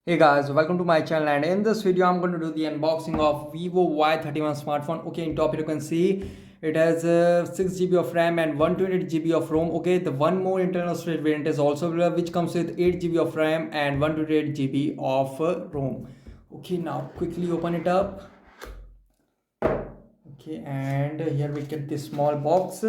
Hey guys, welcome to my channel, and in this video I'm going to do the unboxing of Vivo Y31 smartphone. Okay, in top you can see it has 6 GB of RAM and 128 GB of ROM. Okay, the one more internal storage variant is also available, which comes with 8 GB of RAM and 128 GB of ROM. Okay, now quickly open it up. Okay, and here we get this small box,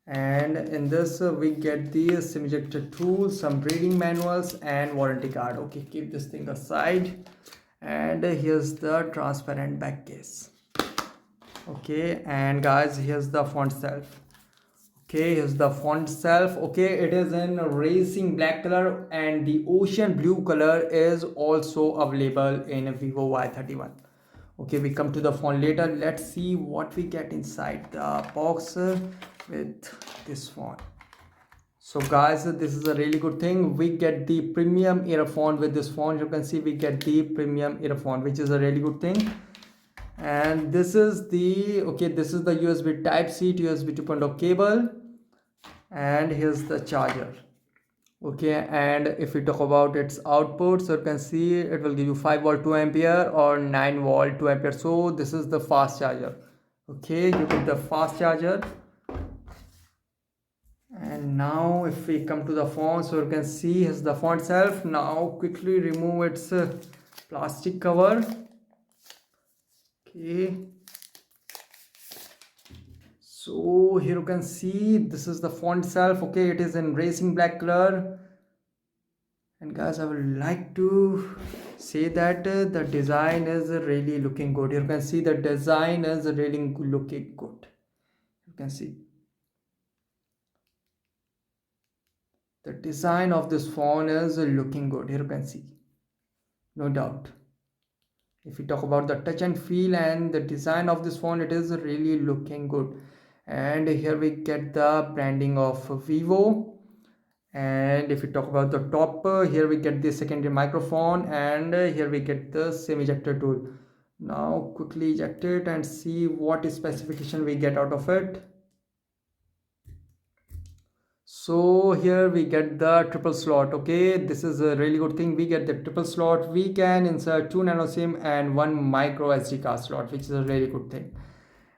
and in this we get the sim ejector tool, some reading manuals and warranty card. Okay, keep this thing aside, and here's the transparent back case. Okay, and guys, here's the font itself. Okay, here's the font itself. Okay, it is in racing black color, and the ocean blue color is also available in Vivo Y31. Okay, we come to the phone later. Let's see what we get inside the box with this phone. So guys, this is a really good thing. We get the premium earphone with this phone. You can see we get the premium earphone, which is a really good thing. And this is the this is the USB type C to USB 2.0 cable, and here's the charger. Okay, and if we talk about its output, so you can see it will give you 5 volt 2 ampere or 9 volt 2 ampere. So this is the fast charger. Okay, you get the fast charger. And now if we come to the phone, so you can see here's the phone itself. Now quickly remove its plastic cover. Okay, so here you can see this is the font itself. Okay, it is in racing black color, and guys, I would like to say that the design is really looking good. You can see the design is really looking good. You can see the design of this phone is looking good. Here you can see, no doubt. If we talk about the touch and feel and the design of this phone, it is really looking good. And here we get the branding of Vivo. And if we talk about the top, here we get the secondary microphone, and here we get the sim ejector tool. Now quickly eject it and see what specification we get out of it. So here we get the triple slot. Okay, this is a really good thing. We get the triple slot. We can insert 2 nano sim and 1 micro SD card slot, which is a really good thing.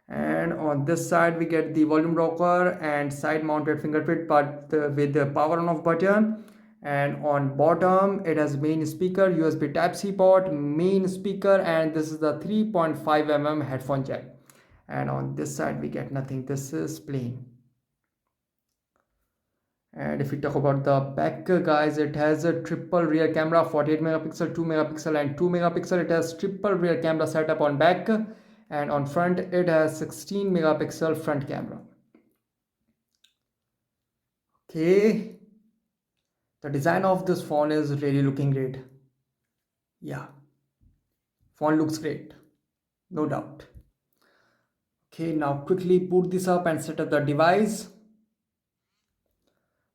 And on this side we get the volume rocker and side mounted fingerprint, but with the power on off button. And on bottom it has main speaker, USB type C port, main speaker, and this is the 3.5 mm headphone jack. And on this side we get nothing. This is plain. And if we talk about the back, guys, it has a triple rear camera, 48 megapixel, 2 megapixel and 2 megapixel. It has triple rear camera setup on back, and on front it has 16 megapixel front camera. Okay, the design of this phone is really looking great. Yeah, phone looks great, no doubt. Okay, now quickly boot this up and set up the device.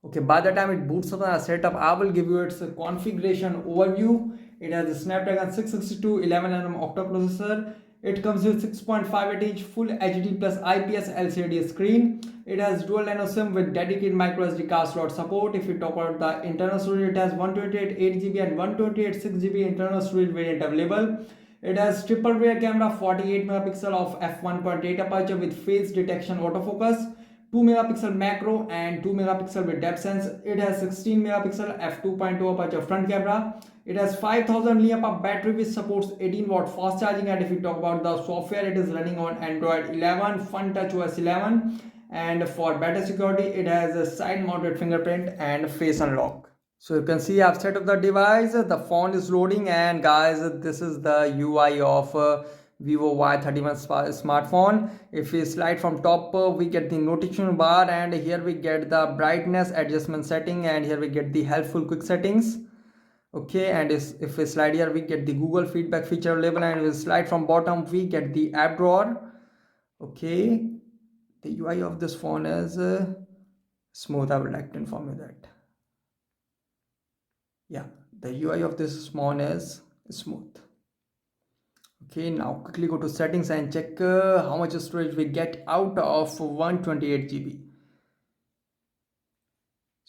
Okay, by the time it boots up and setup, I will give you its configuration overview. It has a Snapdragon 662 11nm octa processor. It comes with 6.58-inch Full HD plus IPS LCD screen. It has dual nano SIM with dedicated micro SD card slot support. If you talk about the internal storage, it has 128 8GB and 128 6GB internal storage variant available. It has triple rear camera, 48 megapixel of f1.8 aperture with face detection autofocus, 2 megapixel macro and 2 megapixel with depth sense. It has 16 megapixel f2.2 aperture front camera. It has 5000 mAh battery which supports 18 watt fast charging. And if we talk about the software, it is running on Android 11, Fun Touch OS 11. And for better security, it has a side mounted fingerprint and face unlock. So you can see I've set up the device, the phone is loading, and guys, this is the UI of Vivo Y31 smartphone. If we slide from top, we get the notification bar, and here we get the brightness adjustment setting, and here we get the helpful quick settings. Okay, and if we slide here, we get the Google feedback feature available, and if we slide from bottom, we get the app drawer. Okay, the UI of this phone is smooth. I would like to inform you that. Yeah, the UI of this phone is smooth. Okay, now quickly go to settings and check how much storage we get out of 128 GB.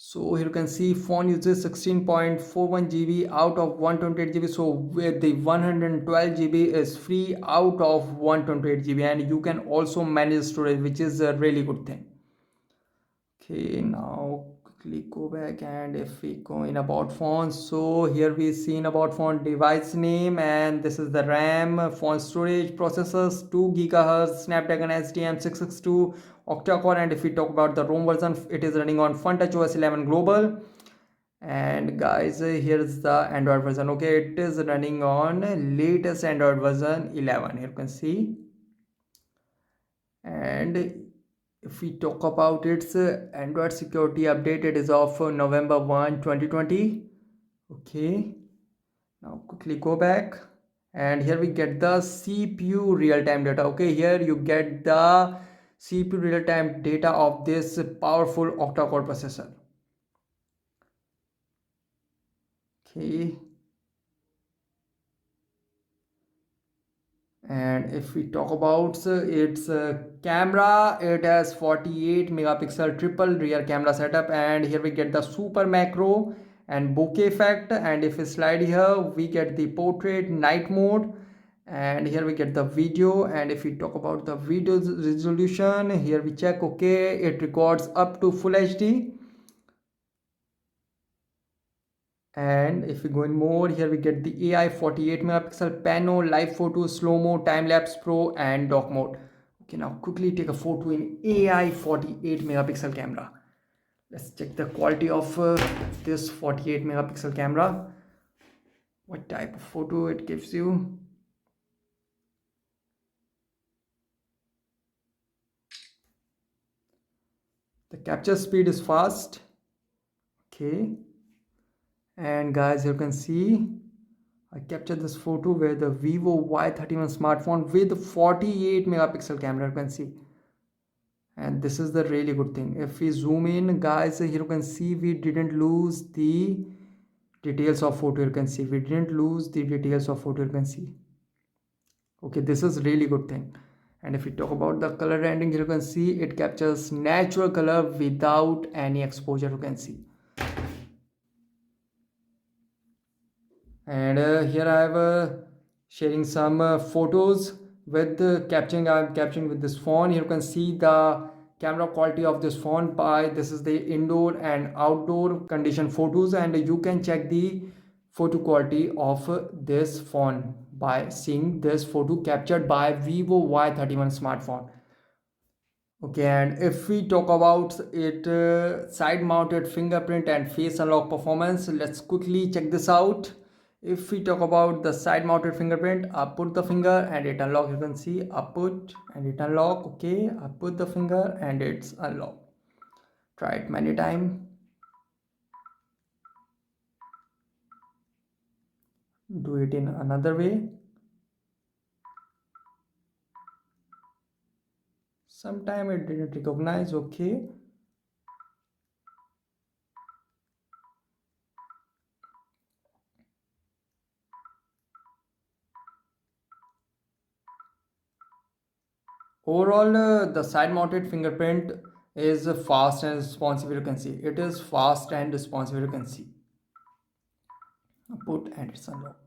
So here you can see phone uses 16.41 GB out of 128 GB. So with the 112 GB is free out of 128 GB, and you can also manage storage, which is a really good thing. Okay, now quickly go back, and if we go in about phone, so here we see in about phone device name, and this is the RAM, phone storage, processors 2 GHz, Snapdragon SDM 662 octa-core, and if we talk about the ROM version, it is running on FunTouch OS 11 global. And guys, here's the Android version. Okay, it is running on latest Android version 11. Here you can see. And if we talk about its Android security update, it is of November 1, 2020. Okay, now quickly go back, and here we get the CPU real-time data. Okay, here you get the CPU real-time data of this powerful octa-core processor. Okay, and if we talk about its camera, it has 48 megapixel triple rear camera setup, and here we get the super macro and bokeh effect. And if we slide here, we get the portrait night mode, and here we get the video. And if we talk about the video resolution, here we check, okay, it records up to full HD. And if we go in more, here we get the AI 48 megapixel pano, live photo, slow-mo, time-lapse pro, and dock mode. Okay, now quickly take a photo in AI 48 megapixel camera. Let's check the quality of this 48 megapixel camera. What type of photo it gives you. The capture speed is fast. Okay. And guys, you can see I captured this photo where the Vivo Y31 smartphone with 48 megapixel camera, you can see. And this is the really good thing. If we zoom in, guys, here you can see we didn't lose the details of photo. You can see we didn't lose the details of photo. You can see. Okay, this is really good thing. And if we talk about the color rendering, you can see it captures natural color without any exposure. You can see. And here I have sharing some photos with I'm capturing with this phone. Here you can see the camera quality of this phone. By this is the indoor and outdoor condition photos, and you can check the photo quality of this phone by seeing this photo captured by Vivo Y31 smartphone. Okay, and if we talk about it side mounted fingerprint and face unlock performance, let's quickly check this out. If we talk about the side mounted fingerprint, I put the finger and it unlock. You can see I put and it unlock. Okay, I put the finger and it's unlock. Try it many times. Do it in another way. Sometime it didn't recognize. Okay. Overall, the side mounted fingerprint is fast and responsive. You can see it is fast and responsive. You can see put and it's unlock.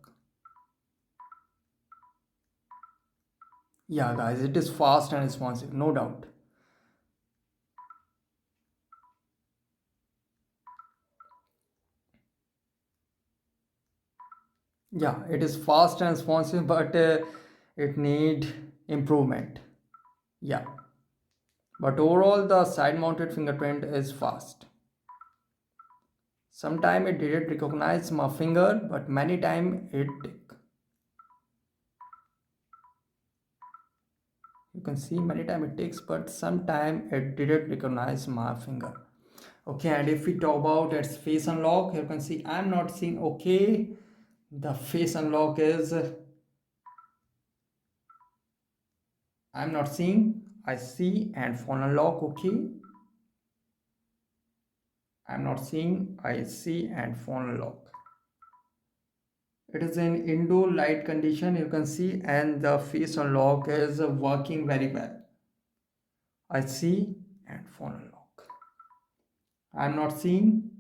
Yeah, guys, it is fast and responsive, no doubt. Yeah, it is fast and responsive, but it need improvement. Yeah, but overall the side mounted fingerprint is fast. Sometime it didn't recognize my finger, but many time it did. You can see many time it takes, but sometime it didn't recognize my finger. Okay, and if we talk about its face unlock, you can see I'm not seeing. Okay, the face unlock is I'm not seeing. I see and phone unlock. Okay, I'm not seeing. I see and phone unlock. It is in indoor light condition, you can see, and the face unlock is working very well. I see and phone unlock. I'm not seeing.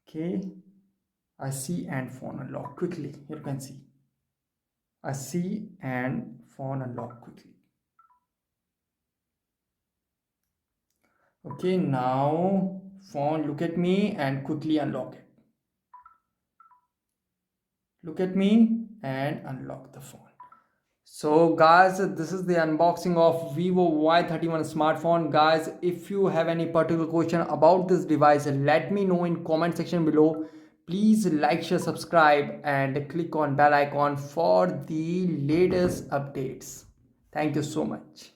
Okay, I see and phone unlock quickly. Here you can see I see and phone unlock quickly. Okay, now phone look at me and quickly unlock it. Look at me and unlock the phone. So guys, this is the unboxing of Vivo Y31 smartphone. Guys, if you have any particular question about this device, let me know in comment section below. Please like, share, subscribe and click on bell icon for the latest updates. Thank you so much.